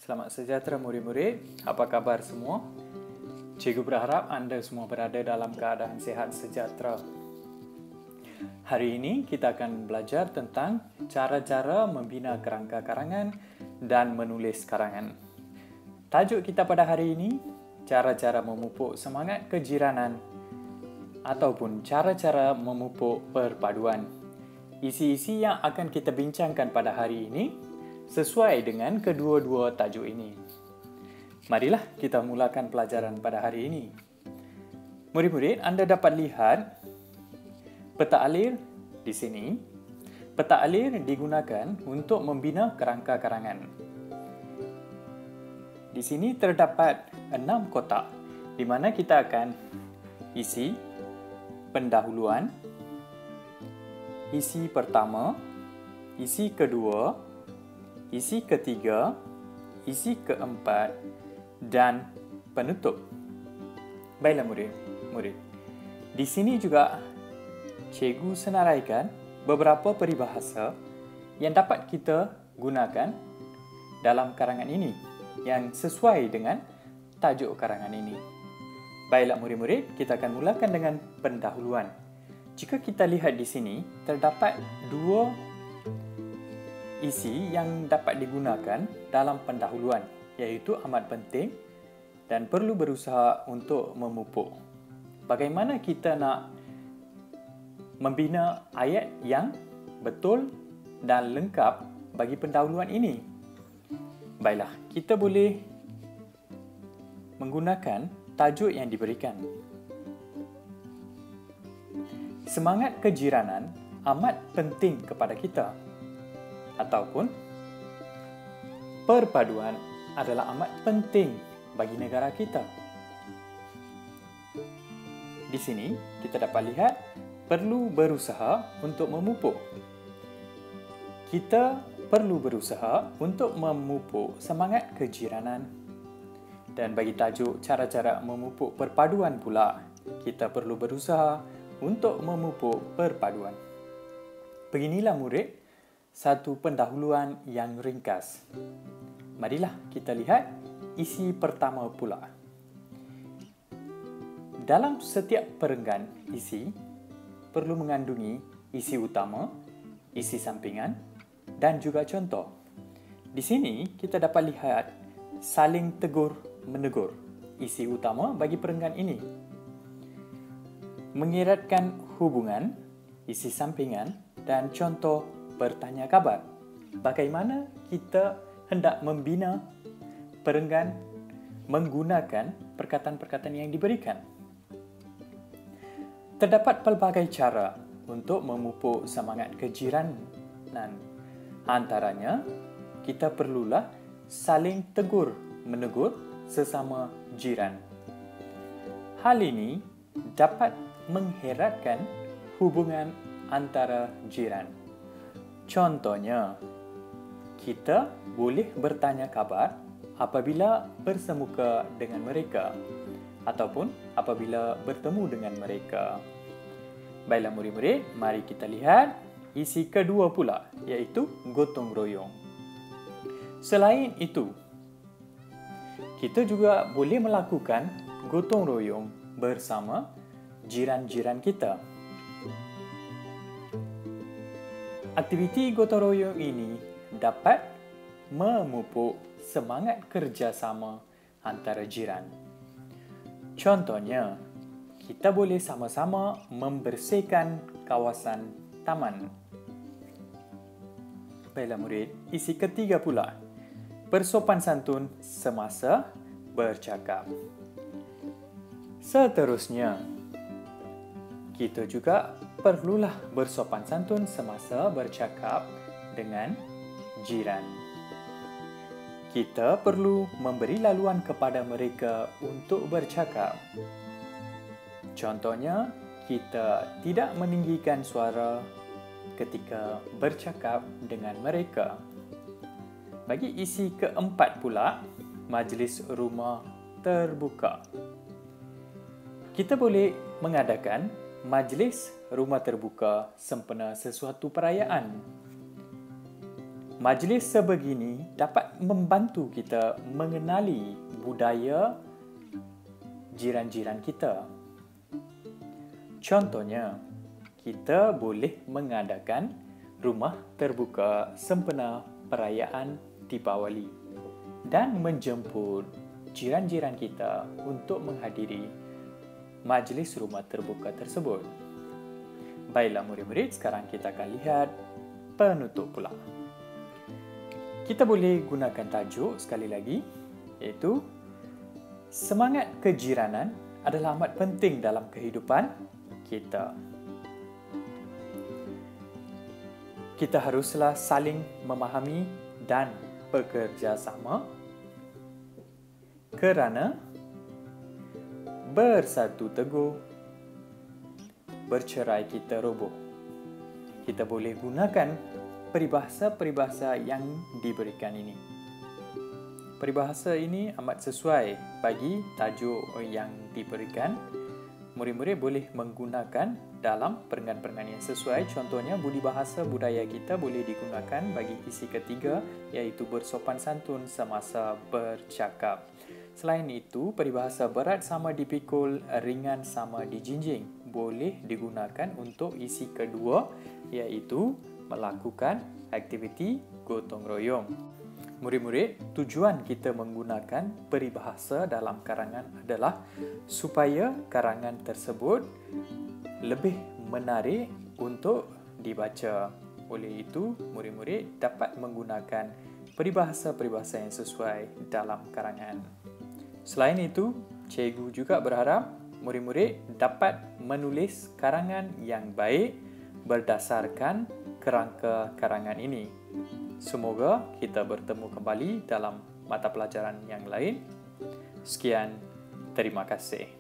Selamat sejahtera murid-murid. Apa kabar semua? Cikgu berharap anda semua berada dalam keadaan sihat sejahtera. Hari ini kita akan belajar tentang cara-cara membina kerangka karangan dan menulis karangan. Tajuk kita pada hari ini, cara-cara memupuk semangat kejiranan ataupun cara-cara memupuk perpaduan. Isi-isi yang akan kita bincangkan pada hari ini sesuai dengan kedua-dua tajuk ini. Marilah kita mulakan pelajaran pada hari ini. Murid-murid, anda dapat lihat peta alir di sini. Peta alir digunakan untuk membina kerangka karangan. Di sini terdapat 6 kotak di mana kita akan isi pendahuluan, isi pertama, isi kedua, isi ketiga, isi keempat, dan penutup. Baiklah murid. Di sini juga cikgu senaraikan beberapa peribahasa yang dapat kita gunakan dalam karangan ini yang sesuai dengan tajuk karangan ini. Baiklah murid-murid, kita akan mulakan dengan pendahuluan. Jika kita lihat di sini, terdapat 2 isi yang dapat digunakan dalam pendahuluan, iaitu amat penting dan perlu berusaha untuk memupuk. Bagaimana kita nak membina ayat yang betul dan lengkap bagi pendahuluan ini? Baiklah, kita boleh menggunakan tajuk yang diberikan. Semangat kejiranan amat penting kepada kita. Ataupun perpaduan adalah amat penting bagi negara kita. Di sini kita dapat lihat perlu berusaha untuk memupuk. Kita perlu berusaha untuk memupuk semangat kejiranan. Dan bagi tajuk cara-cara memupuk perpaduan pula, kita perlu berusaha untuk memupuk perpaduan. Beginilah murid, satu pendahuluan yang ringkas. Marilah kita lihat isi pertama pula. Dalam setiap perenggan isi perlu mengandungi isi utama, isi sampingan dan juga contoh. Di sini kita dapat lihat saling tegur menegur isi utama bagi perenggan ini. Mengeratkan hubungan, isi sampingan dan contoh bertanya kabar. Bagaimana kita hendak membina perenggan menggunakan perkataan-perkataan yang diberikan? Terdapat pelbagai cara untuk memupuk semangat kejiranan. Antaranya, kita perlulah saling tegur menegur sesama jiran. Hal ini dapat mengeratkan hubungan antara jiran. Contohnya, kita boleh bertanya kabar apabila bersemuka dengan mereka ataupun apabila bertemu dengan mereka. Baiklah murid-murid, mari kita lihat isi kedua pula, iaitu gotong royong. Selain itu, kita juga boleh melakukan gotong royong bersama jiran-jiran kita. Aktiviti gotong royong ini dapat memupuk semangat kerjasama antara jiran. Contohnya, kita boleh sama-sama membersihkan kawasan taman. Baiklah murid, isi ketiga pula, bersopan santun semasa bercakap. Seterusnya, kita juga perlulah bersopan santun semasa bercakap dengan jiran. Kita perlu memberi laluan kepada mereka untuk bercakap. Contohnya, kita tidak meninggikan suara ketika bercakap dengan mereka. Bagi isi keempat pula, majlis rumah terbuka. Kita boleh mengadakan majlis rumah terbuka sempena sesuatu perayaan. Majlis sebegini dapat membantu kita mengenali budaya jiran-jiran kita. Contohnya, kita boleh mengadakan rumah terbuka sempena perayaan Deepawali dan menjemput jiran-jiran kita untuk menghadiri majlis rumah terbuka tersebut. Baiklah murid-murid, sekarang kita akan lihat penutup pula. Kita boleh gunakan tajuk sekali lagi, iaitu semangat kejiranan adalah amat penting dalam kehidupan kita. Kita haruslah saling memahami dan bekerjasama kerana bersatu teguh, bercerai kita roboh. Kita boleh gunakan peribahasa-peribahasa yang diberikan ini. Peribahasa ini amat sesuai bagi tajuk yang diberikan. Murid-murid boleh menggunakan dalam perengan-perengan yang sesuai. Contohnya, budi bahasa budaya kita boleh digunakan bagi isi ketiga, iaitu bersopan santun semasa bercakap. Selain itu, peribahasa berat sama dipikul, ringan sama dijinjing boleh digunakan untuk isi kedua, iaitu melakukan aktiviti gotong royong. Murid-murid, tujuan kita menggunakan peribahasa dalam karangan adalah supaya karangan tersebut lebih menarik untuk dibaca. Oleh itu, murid-murid dapat menggunakan peribahasa-peribahasa yang sesuai dalam karangan. Selain itu, cikgu juga berharap murid-murid dapat menulis karangan yang baik berdasarkan kerangka karangan ini. Semoga kita bertemu kembali dalam mata pelajaran yang lain. Sekian, terima kasih.